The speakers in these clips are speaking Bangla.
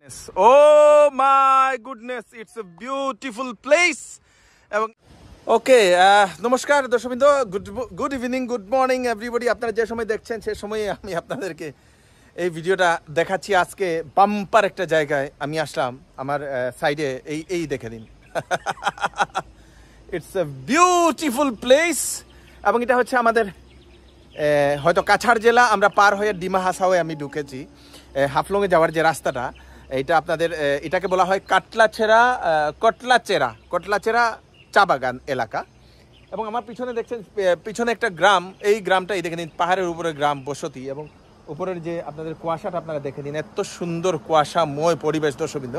Oh my goodness, it's a beautiful place. Okay, নমস্কার দর্শকবৃন্দ, good evening, good morning everybody. আপনারা যে সময় দেখছেন সে সময়ে আমি আপনাদেরকে এই ভিডিওটা দেখাচ্ছি। আজকে বাম্পার একটা জায়গায় আমি আসলাম। আমার সাইডে এই দেখে দিন, ইটস এ বিউটিফুল প্লেস। এবং এটা হচ্ছে আমাদের হয়তো কাছাড় জেলা। আমরা পার হয়ে ডিমা হাসাওয়ে আমি ঢুকেছি। হাফলংয়ে যাওয়ার যে রাস্তাটা, এটা আপনাদের এটাকে বলা হয় কটলাচেরা চা বাগান এলাকা। এবং আমার পিছনে দেখছেন, পিছনে একটা গ্রাম। এই গ্রামটা এই দেখে নিন, পাহাড়ের উপরে গ্রাম বসতি। এবং উপরের যে আপনাদের কুয়াশাটা আপনারা দেখে নিন, এত সুন্দর কুয়াশাময় পরিবেশ দর্শকবৃন্দ।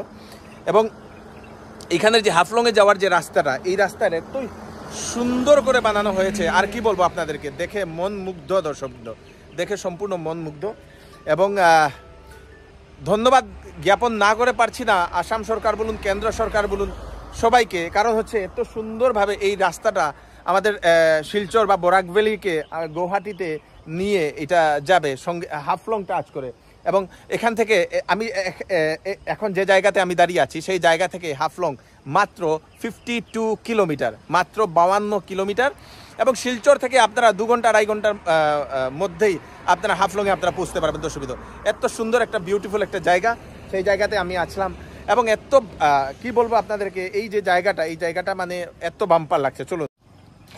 এবং এখানের যে হাফলংয়ে যাওয়ার যে রাস্তাটা, এই রাস্তাটা এতই সুন্দর করে বানানো হয়েছে, আর কি বলবো আপনাদেরকে, দেখে মন মুগ্ধ দর্শকবৃন্দ, দেখে সম্পূর্ণ মন মুগ্ধ। এবং ধন্যবাদ জ্ঞাপন না করে পারছি না আসাম সরকার বলুন, কেন্দ্র সরকার বলুন, সবাইকে। কারণ হচ্ছে এত সুন্দরভাবে এই রাস্তাটা আমাদের শিলচর বা বরাক ভ্যালিকে গৌহাটিতে নিয়ে এটা যাবে, সঙ্গে হাফলং টাচ করে। এবং এখান থেকে আমি এখন যে জায়গাতে আমি দাঁড়িয়ে আছি, সেই জায়গা থেকে হাফলং মাত্র 52 কিলোমিটার, মাত্র 52 কিলোমিটার। এবং শিলচর থেকে আপনারা 2 ঘন্টা 2.5 ঘন্টার মধ্যেই আপনারা হাফলংয়ে আপনারা পৌঁছতে পারবেন দর্শকবৃন্দ। এত সুন্দর একটা বিউটিফুল একটা জায়গা, সেই জায়গাতে আমি আসলাম। এবং এত কি বলবো আপনাদেরকে, এই যে জায়গাটা, এই জায়গাটা মানে এত বাম্পার লাগছে। চলুন,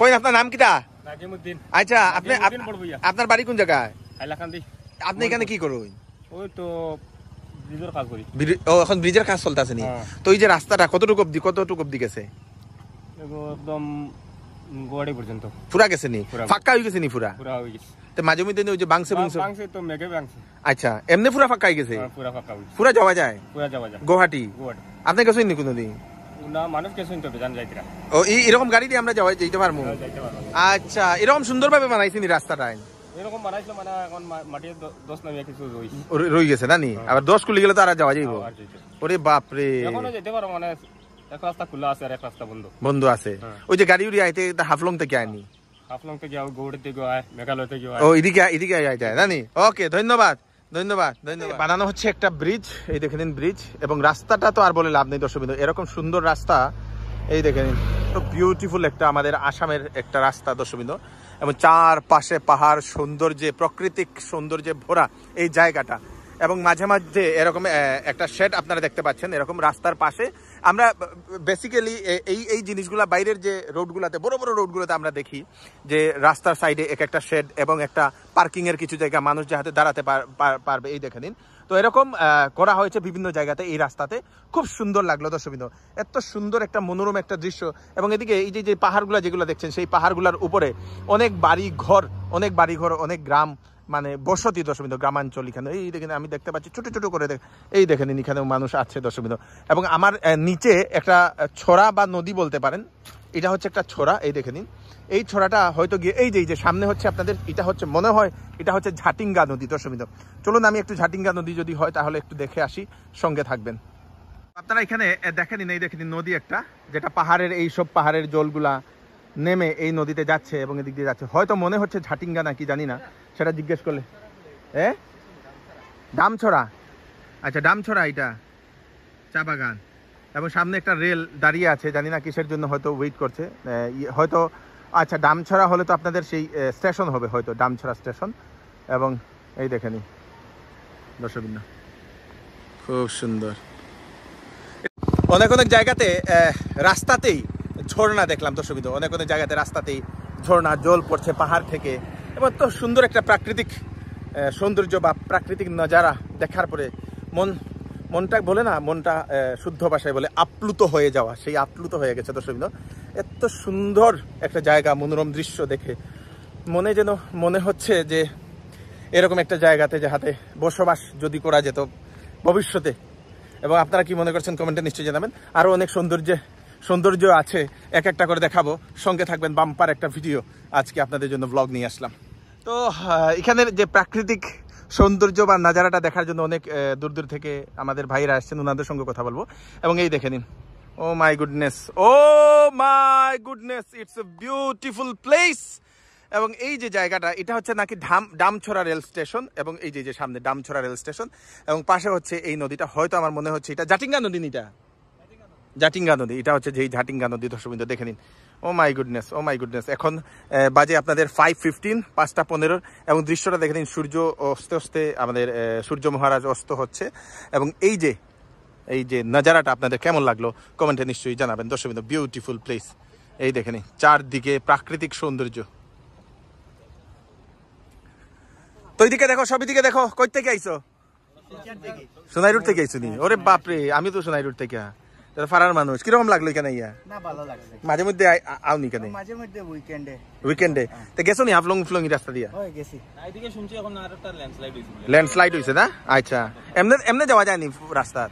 কই আপনার নাম কিটা? নাজিমউদ্দিন। আচ্ছা, আপনার বাড়ি কোন জায়গায়? হাইলাকান্দি। আপনি এখানে কি করুন? ওই তো ব্রিজের কাজ করি। এখন ব্রিজের কাজ চলতেছে নি? তো এই যে রাস্তাটা কতটুকু অব্দি গেছে? একদম গোয়াড়ি পর্যন্ত পুরা গেছে নি? ফাঁকা হয়ে গেছে নি পুরা? পুরা হয়ে গেছে। তো মাঝে মধ্যে ওই যে বাংসে তো মেঘে বাংসে। আচ্ছা, এমনি পুরা ফাঁকা হয়ে গেছে? পুরা ফাঁকা হয়েছে। পুরা যাওয়া যায়? পুরা যাওয়া যায়। গুয়াহাটি আপনি গেছেন নি কোনোদিন? না, মানুষ গেছেন তো বেজান যাইতরা। ও, এরকম গাড়ি দিয়ে আমরা যেতে পারবো? আচ্ছা, এরকম সুন্দরভাবে বানাইছেন রাস্তাটা? এরকম বানাইছিল, মানে এখন মাটির 10 নামিয়া কিছু রয়ে গেছে না নি? আবার 10 কুলি গেলে তো আর যাওয়া যাইব? ওরে বাপ রে, এখনো যেতে পারো, মানে এক রাস্তা খোলা আছে আর এক রাস্তা বন্ধ আছে। ওই যে গাড়ি উড়ি আইতে হাফলং থেকে আইনি? হাফলং থেকে গৌড়ি থেকে আয়, মেঘালয় থেকে আয়। ও, এদিকে যায় না নি? ওকে, ধন্যবাদ। বানানো হচ্ছে একটা ব্রিজ, এই দেখে নিন ব্রিজ। এবং রাস্তাটা তো আর বলে লাভ নেই দর্শকবৃন্দ, এরকম সুন্দর রাস্তা এই দেখে নিন। তো বিউটিফুল একটা আমাদের আসামের একটা রাস্তা দর্শকবৃন্দ। এবং চারপাশে পাহাড়, সৌন্দর্যে, প্রাকৃতিক সৌন্দর্যে ভরা এই জায়গাটা। এবং মাঝে মাঝে এরকম একটা শেড আপনারা দেখতে পাচ্ছেন এরকম রাস্তার পাশে। আমরা বেসিক্যালি এই জিনিসগুলা বাইরের যে রোডগুলাতে, বড় বড় রোডগুলোতে আমরা দেখি যে রাস্তার সাইডে একটা শেড এবং একটা পার্কিংয়ের কিছু জায়গা, মানুষ যাহাতে দাঁড়াতে পারবে, এই দেখে নিন। তো এরকম করা হয়েছে বিভিন্ন জায়গাতে এই রাস্তাতে। খুব সুন্দর লাগলো দর্শকবৃন্দ, এত সুন্দর একটা মনোরম একটা দৃশ্য। এবং এদিকে এই যে পাহাড়গুলো যেগুলো দেখছেন, সেই পাহাড়গুলোর উপরে অনেক বাড়ি ঘর, অনেক গ্রাম, মানে বসতি দর্শকবৃন্দ, গ্রামাঞ্চল। এখানে এই দেখেন আমি দেখতে পাচ্ছি ছোট ছোট করে, এই দেখেন এখানেও মানুষ আছে দর্শকবৃন্দ। এবং আমার নিচে একটা ছড়া বা নদী বলতে পারেন, এটা হচ্ছে একটা ছড়া, এই দেখে নিন। এই ছড়াটা হয়তো গিয়ে এই যে সামনে হচ্ছে আপনাদের, এটা হচ্ছে মনে হয় এটা হচ্ছে ঝাটিঙ্গা নদী দর্শকবৃন্দ। চলুন আমি একটু ঝাটিঙ্গা নদী যদি হয় তাহলে একটু দেখে আসি, সঙ্গে থাকবেন আপনারা। এখানে দেখে নিন, এই দেখে নিন নদী একটা, যেটা পাহাড়ের এইসব পাহাড়ের জলগুলা নেমে এই নদীতে যাচ্ছে এবং এদিক দিয়ে যাচ্ছে। হয়তো মনে হচ্ছে ঝাটিঙ্গা নাকি জানি না, সেটা জিজ্ঞেস করলে। ডামছড়া, আচ্ছা ডামছড়া, এটা চা বাগান। এবং সামনে একটা রেল দাঁড়িয়ে আছে, জানি না কিসের জন্য, হয়তো ওয়েট করছে হয়তো। আচ্ছা, ডামছড়া হলে তো আপনাদের সেই স্টেশন হবে হয়তো, ডামছড়া স্টেশন। এবং এই দেখেনি দর্শকবৃন্দ, খুব সুন্দর। অনেক জায়গাতে রাস্তাতেই ঝর্ণা দেখলাম দর্শকবৃন্দ, অনেক জায়গাতে রাস্তাতেই ঝর্ণা, জল পড়ছে পাহাড় থেকে। এবং তো সুন্দর একটা প্রাকৃতিক সৌন্দর্য বা প্রাকৃতিক নজারা দেখার পরে মনটা বলে না, মনটা শুদ্ধ ভাষায় বলে আপ্লুত হয়ে যাওয়া, সেই আপ্লুত হয়ে গেছে দর্শকবৃন্দ। এত সুন্দর একটা জায়গা, মনোরম দৃশ্য দেখে মনে হচ্ছে যে এরকম একটা জায়গাতে যাহাতে বসবাস যদি করা যেত ভবিষ্যতে। এবং আপনারা কি মনে করছেন কমেন্টে নিশ্চয়ই জানাবেন। আরও অনেক সৌন্দর্য আছে, এক একটা করে দেখাবো, সঙ্গে থাকবেন। বাম্পার একটা ভিডিও আজকে আপনাদের জন্য ব্লগ নিয়ে আসলাম। তো এখানের যে প্রাকৃতিক সৌন্দর্য বা নাজারাটা দেখার জন্য অনেক দূর থেকে আমাদের ভাইরা আসছেন, ওনাদের সঙ্গে কথা বলবো। এবং এই দেখে নিন, oh my goodness, it's a beautiful place. এবং এই যে জায়গাটা এটা হচ্ছে নাকি ডামছড়া রেল স্টেশন, এবং এই যে সামনে ডামছড়া রেল স্টেশন, এবং পাশে হচ্ছে এই নদীটা, হয়তো আমার মনে হচ্ছে এটা জাটিঙ্গা নদী, জাটিঙ্গা নদী, এটা হচ্ছে যেই জাটিঙ্গা নদী। দর্শকবৃন্দ দেখে নিন, ও মাই গুডনেস। এখন বাজে আপনাদের 5:15, 5:15, এবং দৃশ্যটা দেখে নিন, সূর্য অস্তে আমাদের সূর্য মহারাজ অস্ত হচ্ছে। এবং এই যে নজারাটা আপনাদের কেমন লাগলো কমেন্টে নিশ্চয়ই জানাবেন। দর্শকবৃন্দ, বিউটিফুল প্লেস, এই দেখে নিন চারদিকে প্রাকৃতিক সৌন্দর্য। তো এইদিকে দেখো, সবদিকে দেখো, কই থেকে আইছো? সোনাই রোড থেকে আইছো নি? ওরে বাপরে, আমি তো সোনাই রোড থেকে, ফারার মানুষ। কিরকম লাগলো এখানে ইয়া? না, ভালো লাগছে। মাঝে মধ্যে আওনি কেন? মাঝে মধ্যে উইকেন্ডে তো গেছো নি হাফলং ফ্লং রাস্তা দিয়া? গেছি। এইদিকে শুনছি এখন আর একটা ল্যান্ডস্লাইড ল্যান্ডস্লাইড হইছে না? আচ্ছা, এমনে যাওয়া যায়নি রাস্তা?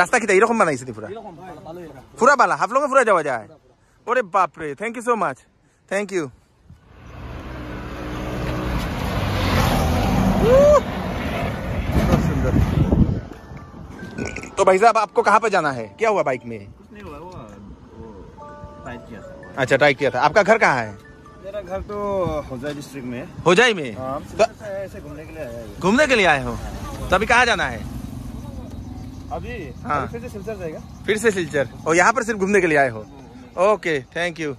রাস্তা কি এরকম বানাইছে নি পুরা বালা? হাফলং এ পুরা যাওয়া যায়? ওরে বাপরে, thank you so much, thank you. सुंदर। तो भाई साहब, आपको कहाँ पे जाना है? क्या हुआ बाइक में? कुछ नहीं हुआ, वो टाइट किया था। अच्छा, टाइट किया था। आपका घर कहाँ है? मेरा घर तो होजाई डिस्ट्रिक्ट में है। होजाई में? हम तो ऐसे घूमने के लिए आए हैं। घूमने के लिए आए हो? तो अभी कहाँ जाना है? अभी हाँ। फिर से सिलचर जाएगा। फिर से सिलचर? और यहाँ पर सिर्फ घूमने के लिए आए हो? Okay, thank you.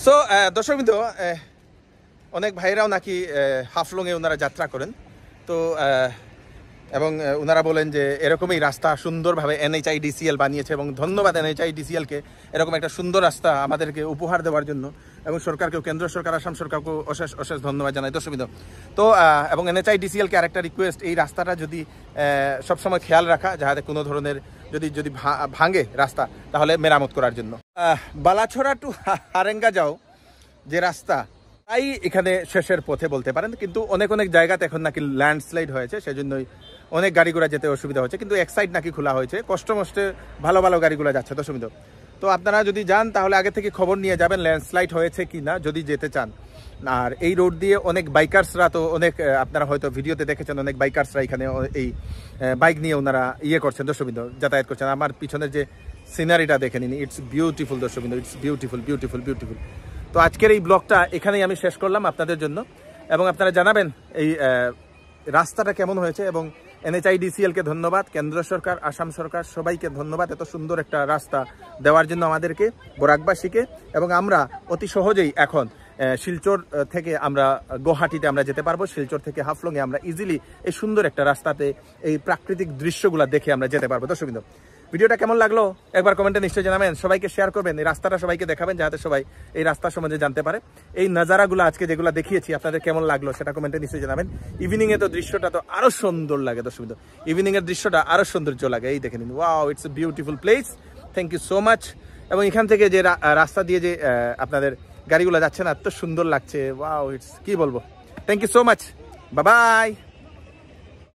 সো দর্শকবৃন্দ, অনেক ভাইরাও নাকি হাফলংয়ে ওনারা যাত্রা করেন, তো এবং ওনারা বলেন যে এরকমই রাস্তা সুন্দরভাবে NHIDCL বানিয়েছে, এবং ধন্যবাদ NHIDCLকে এরকম একটা সুন্দর রাস্তা আমাদেরকে উপহার দেওয়ার জন্য, এবং সরকারকেও, কেন্দ্র সরকার, আসাম সরকারকেও অশেষ ধন্যবাদ জানাই। দর্শকবৃন্দ, তো এবং NHIDCLকে আরেকটা রিকোয়েস্ট, এই রাস্তাটা যদি সবসময় খেয়াল রাখা, যাতে কোনো ধরনের যদি ভাঙে রাস্তা, তাহলে মেরামত করার জন্য। বালাছড়া টু হারেঙ্গা যাও যে রাস্তা, তাই এখানে শেষের পথে বলতে পারেন, কিন্তু অনেক জায়গাতে এখন নাকি ল্যান্ডস্লাইড হয়েছে, সেজন্যই অনেক গাড়ি ঘোড়া যেতে অসুবিধা হচ্ছে, কিন্তু এক সাইড নাকি খোলা হয়েছে, কষ্ট মষ্টে ভালো গাড়িগুলো যাচ্ছে। দর্শকবৃন্দ, তো আপনারা যদি যান তাহলে আগে থেকে খবর নিয়ে যাবেন ল্যান্ডস্লাইড হয়েছে কি না, যদি যেতে চান। আর এই রোড দিয়ে অনেক বাইকার্সরা, তো অনেক আপনারা হয়তো ভিডিওতে দেখেছেন, অনেক বাইকার্সরা এখানে এই বাইক নিয়ে ওনারা করছেন দর্শকবৃন্দ, যাতায়াত করছেন। আমার পিছনের যে সিনারিটা দেখে নিন, ইটস বিউটিফুল দর্শকবৃন্দ, ইটস বিউটিফুল। তো আজকের এই ব্লগটা এখানেই আমি শেষ করলাম আপনাদের জন্য, এবং আপনারা জানাবেন এই রাস্তাটা কেমন হয়েছে, এবং NHIDCLকে ধন্যবাদ, কেন্দ্র সরকার, আসাম সরকার, সবাইকে ধন্যবাদ এত সুন্দর একটা রাস্তা দেওয়ার জন্য আমাদেরকে, বরাকবাসীকে। এবং আমরা অতি সহজেই এখন শিলচর থেকে আমরা গুয়াহাটিতে আমরা যেতে পারবো, শিলচর থেকে হাফলংয়ে আমরা ইজিলি এই সুন্দর একটা রাস্তাতে এই প্রাকৃতিক দৃশ্যগুলো দেখে আমরা যেতে পারবো। দর্শকবৃন্দ, ভিডিওটা কেমন লাগলো একবার কমেন্টে নিশ্চয়ই জানাবেন, সবাইকে শেয়ার করবেন, এই রাস্তাটা সবাইকে দেখাবেন, যাতে সবাই এই রাস্তা সম্বন্ধে জানতে পারে। এই নজারাগুলো আজকে যেগুলো দেখিয়েছি আপনাদের কেমন লাগলো সেটা কমেন্টে নিশ্চয়ই জানাবেন। ইভিনিং এ তো দৃশ্যটা তো আরো সুন্দর লাগে দর্শকবৃন্দ, ইভিনিং এর দৃশ্যটা আরো সৌন্দর্য লাগে। এই দেখে নিন, wow, it's a beautiful place. Thank you so much. এবং এখান থেকে যে রাস্তা দিয়ে যে আপনাদের গাড়িগুলো যাচ্ছে না, এত সুন্দর লাগছে, ওয়াও, ইটস কি বলবো। Thank you so much, bye by.